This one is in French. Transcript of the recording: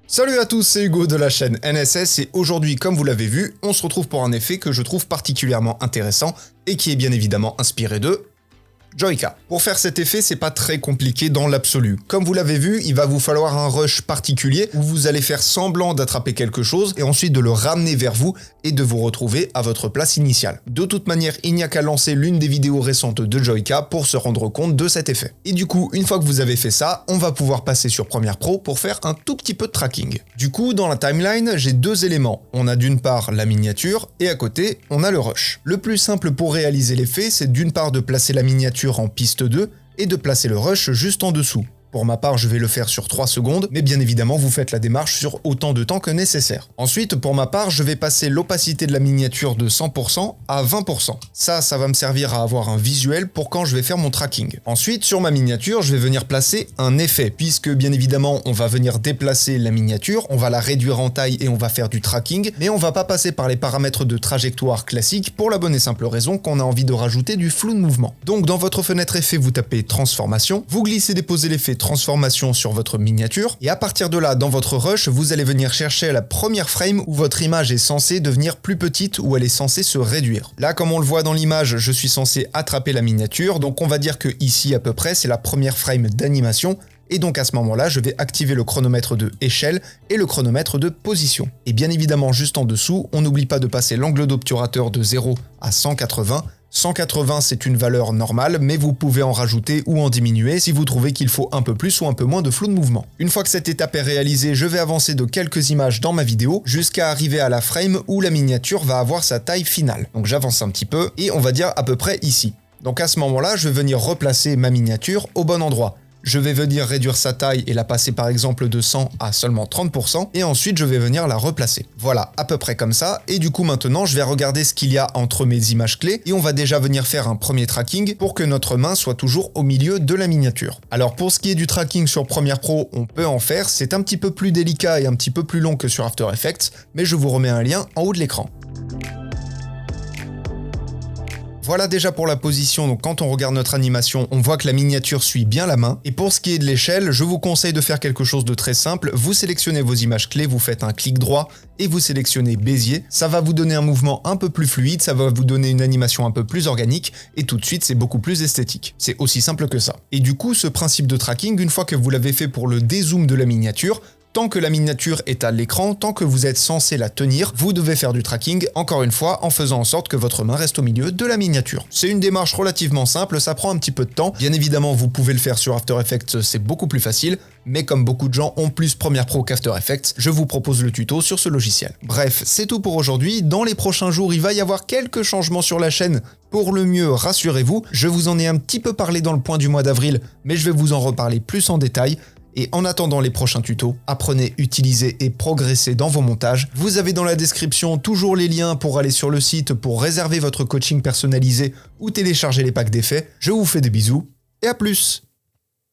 Salut à tous, c'est Hugo de la chaîne NSS et aujourd'hui, comme vous l'avez vu, on se retrouve pour un effet que je trouve particulièrement intéressant et qui est bien évidemment inspiré de Joyka. Pour faire cet effet, c'est pas très compliqué dans l'absolu. Comme vous l'avez vu, il va vous falloir un rush particulier où vous allez faire semblant d'attraper quelque chose et ensuite de le ramener vers vous et de vous retrouver à votre place initiale. De toute manière, il n'y a qu'à lancer l'une des vidéos récentes de Joyka pour se rendre compte de cet effet. Et du coup, une fois que vous avez fait ça, on va pouvoir passer sur Premiere Pro pour faire un tout petit peu de tracking. Du coup, dans la timeline, j'ai deux éléments. On a d'une part la miniature et à côté, on a le rush. Le plus simple pour réaliser l'effet, c'est d'une part de placer la miniature en piste 2 et de placer le rush juste en dessous. Pour ma part, je vais le faire sur 3 secondes, mais bien évidemment, vous faites la démarche sur autant de temps que nécessaire. Ensuite, pour ma part, je vais passer l'opacité de la miniature de 100% à 20%. Ça va me servir à avoir un visuel pour quand je vais faire mon tracking. Ensuite, sur ma miniature, je vais venir placer un effet, puisque bien évidemment, on va venir déplacer la miniature, on va la réduire en taille et on va faire du tracking, mais on va pas passer par les paramètres de trajectoire classiques pour la bonne et simple raison qu'on a envie de rajouter du flou de mouvement. Donc, dans votre fenêtre effet, vous tapez transformation, vous glissez déposer l'effet transformation sur votre miniature et à partir de là dans votre rush vous allez venir chercher la première frame où votre image est censée devenir plus petite, où elle est censée se réduire. Là comme on le voit dans l'image, je suis censé attraper la miniature, donc on va dire que ici à peu près c'est la première frame d'animation. Et donc à ce moment-là, je vais activer le chronomètre de échelle et le chronomètre de position. Et bien évidemment, juste en dessous, on n'oublie pas de passer l'angle d'obturateur de 0 à 180. 180 c'est une valeur normale, mais vous pouvez en rajouter ou en diminuer si vous trouvez qu'il faut un peu plus ou un peu moins de flou de mouvement. Une fois que cette étape est réalisée, je vais avancer de quelques images dans ma vidéo jusqu'à arriver à la frame où la miniature va avoir sa taille finale. Donc j'avance un petit peu et on va dire à peu près ici. Donc à ce moment-là, je vais venir replacer ma miniature au bon endroit. Je vais venir réduire sa taille et la passer par exemple de 100 à seulement 30% et ensuite je vais venir la replacer. Voilà, à peu près comme ça. Et du coup maintenant je vais regarder ce qu'il y a entre mes images clés et on va déjà venir faire un premier tracking pour que notre main soit toujours au milieu de la miniature. Alors pour ce qui est du tracking sur Premiere Pro, on peut en faire, c'est un petit peu plus délicat et un petit peu plus long que sur After Effects, mais je vous remets un lien en haut de l'écran. Voilà déjà pour la position, donc quand on regarde notre animation, on voit que la miniature suit bien la main. Et pour ce qui est de l'échelle, je vous conseille de faire quelque chose de très simple. Vous sélectionnez vos images clés, vous faites un clic droit et vous sélectionnez Bézier. Ça va vous donner un mouvement un peu plus fluide, ça va vous donner une animation un peu plus organique et tout de suite c'est beaucoup plus esthétique. C'est aussi simple que ça. Et du coup, ce principe de tracking, une fois que vous l'avez fait pour le dézoom de la miniature, tant que la miniature est à l'écran, tant que vous êtes censé la tenir, vous devez faire du tracking, encore une fois, en faisant en sorte que votre main reste au milieu de la miniature. C'est une démarche relativement simple, ça prend un petit peu de temps. Bien évidemment, vous pouvez le faire sur After Effects, c'est beaucoup plus facile, mais comme beaucoup de gens ont plus Premiere Pro qu'After Effects, je vous propose le tuto sur ce logiciel. Bref, c'est tout pour aujourd'hui. Dans les prochains jours, il va y avoir quelques changements sur la chaîne. Pour le mieux, rassurez-vous, je vous en ai un petit peu parlé dans le point du mois d'avril, mais je vais vous en reparler plus en détail. Et en attendant les prochains tutos, apprenez, utilisez et progressez dans vos montages. Vous avez dans la description toujours les liens pour aller sur le site pour réserver votre coaching personnalisé ou télécharger les packs d'effets. Je vous fais des bisous et à plus!